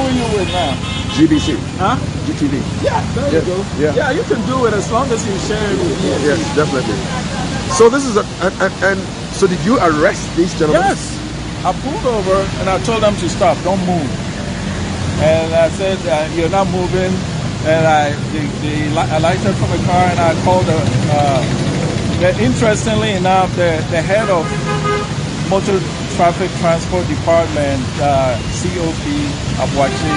are you with now? GBC. Huh? GTV. Yeah, there you go. Yeah. Yeah, you can do it as long as you share it with me. Yes, definitely. So this is and so did you arrest these gentlemen? Yes. I pulled over and I told them to stop, don't move. And I said, you're not moving. And I alighted from the car and I called interestingly enough, the head of Motor Traffic Transport Department, COP Abuaji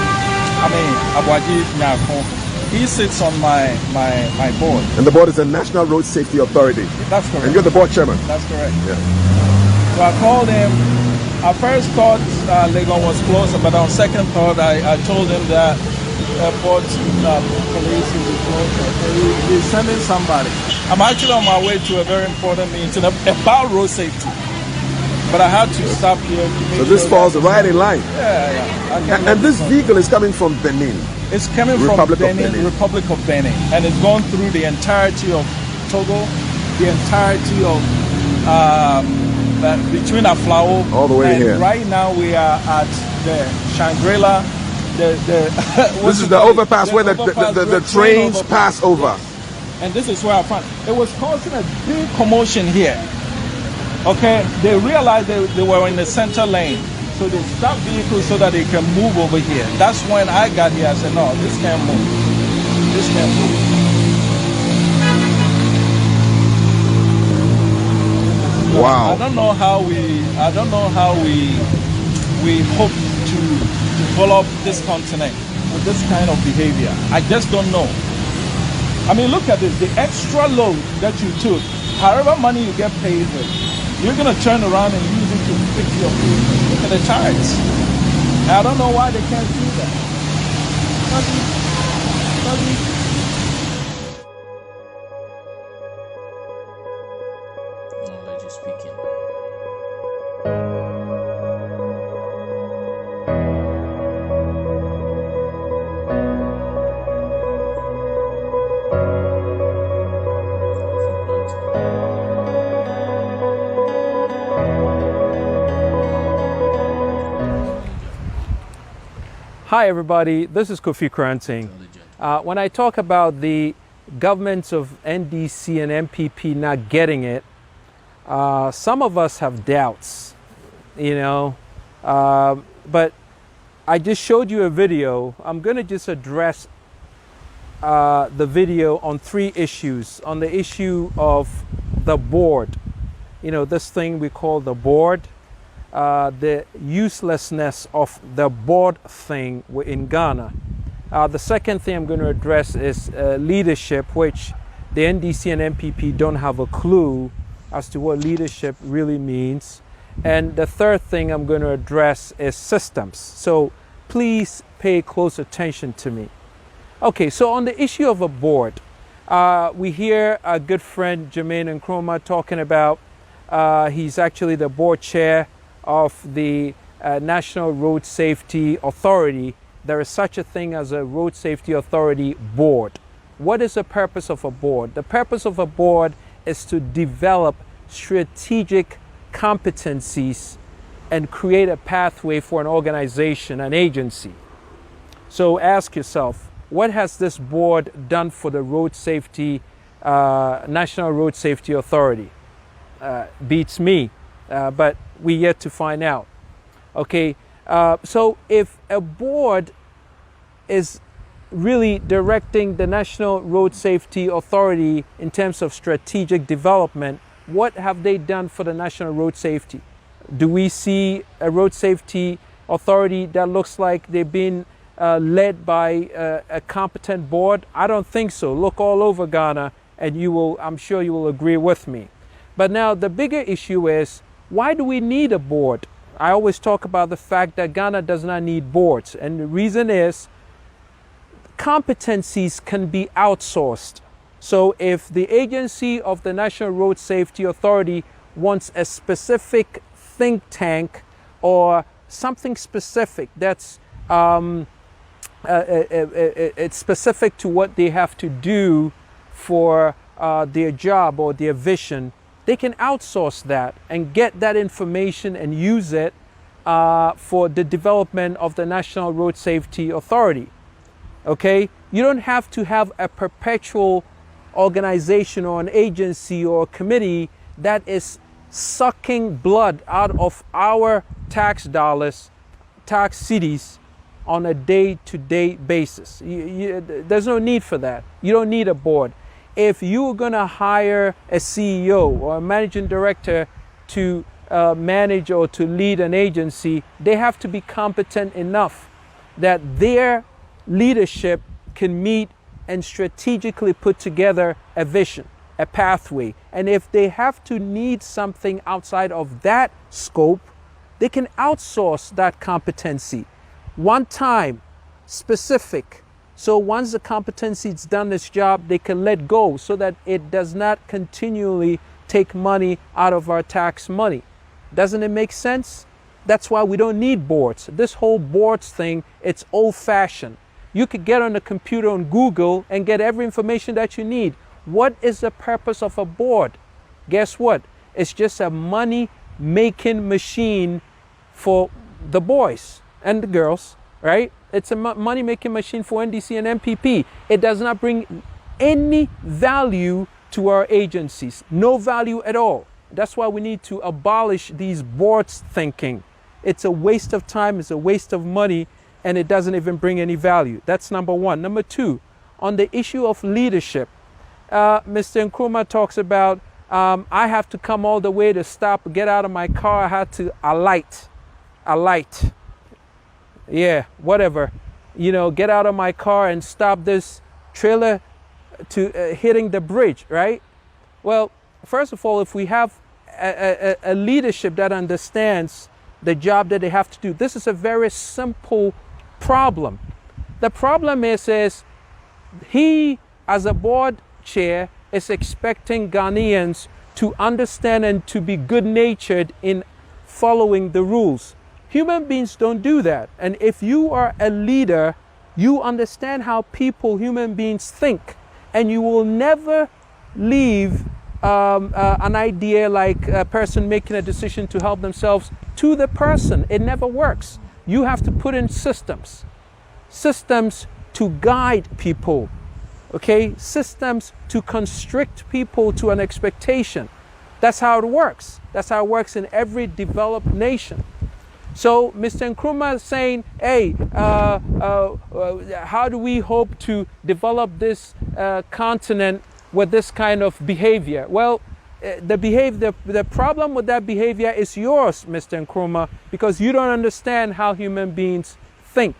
Nyako, he sits on my board. And the board is the National Road Safety Authority. That's correct. And you're the board chairman. That's correct. Yeah. So I called him. I first thought Legon was closer, but on second thought, I told him that airport police is closer. He's sending somebody. I'm actually on my way to a very important meeting about road safety. But I had to stop here to make So this falls right in line. Yeah. And this vehicle is coming from Benin. It's coming from Benin, Republic of Benin. And it's gone through the entirety of Togo, the entirety of between Aflao all the way and here. Right now we are at the Shangri-La. This is the overpass where the trains pass over. And this is where I found it was causing a big commotion here. Okay, they realized they were in the center lane, so they stopped vehicles so that they can move over here. That's when I got here. I said, no, this can't move. This can't move. Wow. I don't know how we hope to develop this continent with this kind of behavior. I just don't know. I mean, look at this, the extra load that you took, however money you get paid with, you're going to turn around and use it to fix your food. Look at the charts. I don't know why they can't do that. Knowledge speaking. Hi everybody, this is Kofi Koranteng. When I talk about the governments of NDC and MPP not getting it, some of us have doubts, but I just showed you a video. I'm going to just address the video on 3 issues. On the issue of the board, this thing we call the board, the uselessness of the board thing in Ghana. The second thing I'm going to address is leadership, which the NDC and MPP don't have a clue as to what leadership really means. And the third thing I'm going to address is systems. So please pay close attention to me. Okay, so on the issue of a board, we hear a good friend Jermaine Nkrumah talking about he's actually the board chair of the National Road Safety Authority. There is such a thing as a Road Safety Authority board. What is the purpose of a board? The purpose of a board is to develop strategic competencies and create a pathway for an organization, an agency. So ask yourself, what has this board done for the road safety, National Road Safety Authority? Beats me, but we yet to find out. Okay, so if a board is really directing the National Road Safety Authority in terms of strategic development, what have they done for the national road safety? Do we see a road safety authority that looks like they've been led by a competent board? I don't think so. Look all over Ghana and I'm sure you will agree with me. But now the bigger issue is, why do we need a board? I always talk about the fact that Ghana does not need boards. And the reason is competencies can be outsourced. So if the agency of the National Road Safety Authority wants a specific think tank or something specific that's it's specific to what they have to do for their job or their vision, they can outsource that and get that information and use it for the development of the National Road Safety Authority. Okay? You don't have to have a perpetual organization or an agency or a committee that is sucking blood out of our tax dollars, tax cities, on a day-to-day basis. There's no need for that. You don't need a board. If you're going to hire a CEO or a managing director to manage or to lead an agency, they have to be competent enough that their leadership can meet and strategically put together a vision, a pathway. And if they have to need something outside of that scope, they can outsource that competency. One time, specific. So once the competency's done its job, they can let go so that it does not continually take money out of our tax money. Doesn't it make sense? That's why we don't need boards. This whole boards thing, it's old-fashioned. You could get on the computer on Google and get every information that you need. What is the purpose of a board? Guess what? It's just a money-making machine for the boys and the girls, right? It's a money-making machine for NDC and MPP. It does not bring any value to our agencies. No value at all. That's why we need to abolish these boards thinking. It's a waste of time, it's a waste of money, and it doesn't even bring any value. That's number one. Number two, on the issue of leadership, Mr. Nkrumah talks about, I have to come all the way to stop, get out of my car, I had to alight. Yeah, whatever. You know, get out of my car and stop this trailer to hitting the bridge, right? Well, first of all, if we have a leadership that understands the job that they have to do, this is a very simple problem. The problem is he, as a board chair, is expecting Ghanaians to understand and to be good-natured in following the rules. Human beings don't do that. And if you are a leader, you understand how human beings think. And you will never leave an idea like a person making a decision to help themselves to the person. It never works. You have to put in systems to guide people, okay? Systems to constrict people to an expectation. That's how it works. That's how it works in every developed nation. So Mr. Nkrumah is saying, hey, how do we hope to develop this continent with this kind of behavior? Well, the problem with that behavior is yours, Mr. Nkrumah, because you don't understand how human beings think.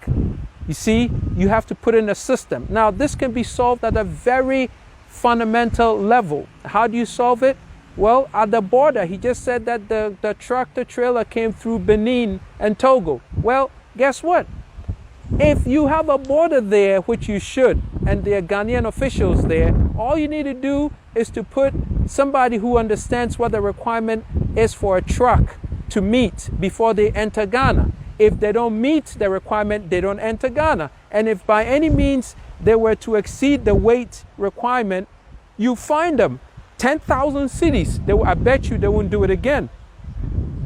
You see, you have to put in a system. Now, this can be solved at a very fundamental level. How do you solve it? Well, at the border, he just said that the tractor trailer came through Benin and Togo. Well, guess what? If you have a border there, which you should, and there are Ghanaian officials there, all you need to do is to put somebody who understands what the requirement is for a truck to meet before they enter Ghana. If they don't meet the requirement, they don't enter Ghana. And if by any means they were to exceed the weight requirement, you find them. 10,000 cities, I bet you they won't do it again.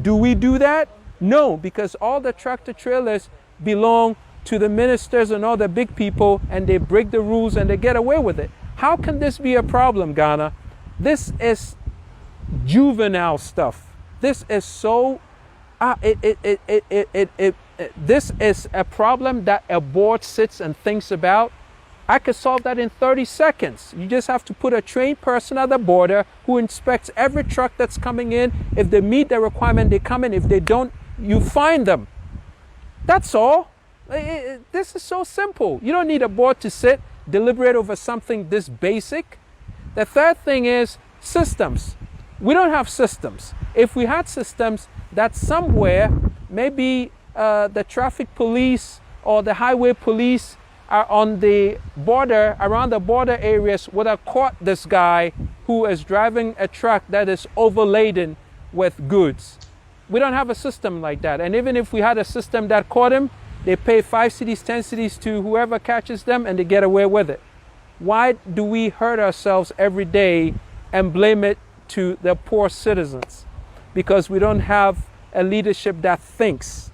Do we do that? No, because all the tractor trailers belong to the ministers and all the big people, and they break the rules and they get away with it. How can this be a problem, Ghana? This is juvenile stuff. This is so, this is a problem that a board sits and thinks about. I could solve that in 30 seconds. You just have to put a trained person at the border who inspects every truck that's coming in. If they meet the requirement, they come in. If they don't, you fine them. That's all. This is so simple. You don't need a board to sit, deliberate over something this basic. The third thing is systems. We don't have systems. If we had systems, that somewhere, maybe the traffic police or the highway police are on the border, around the border areas, would have caught this guy who is driving a truck that is overladen with goods. We don't have a system like that. And even if we had a system that caught him, they pay 5 cities, 10 cities to whoever catches them and they get away with it. Why do we hurt ourselves every day and blame it to the poor citizens? Because we don't have a leadership that thinks.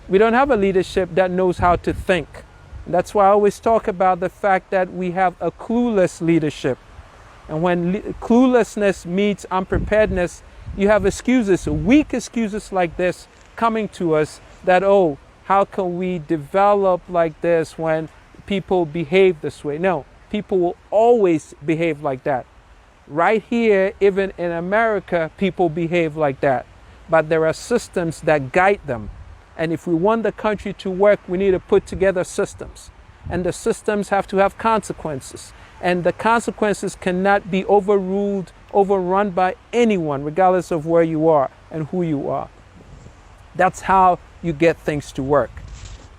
We don't have a leadership that knows how to think. That's why I always talk about the fact that we have a clueless leadership. And when cluelessness meets unpreparedness, you have excuses, weak excuses like this coming to us that, oh, how can we develop like this when people behave this way? No, people will always behave like that. Right here, even in America, people behave like that. But there are systems that guide them. And if we want the country to work, we need to put together systems. And the systems have to have consequences. And the consequences cannot be overruled, overrun by anyone, regardless of where you are and who you are. That's how you get things to work.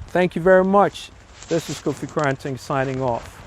Thank you very much. This is Kofi Koranteng signing off.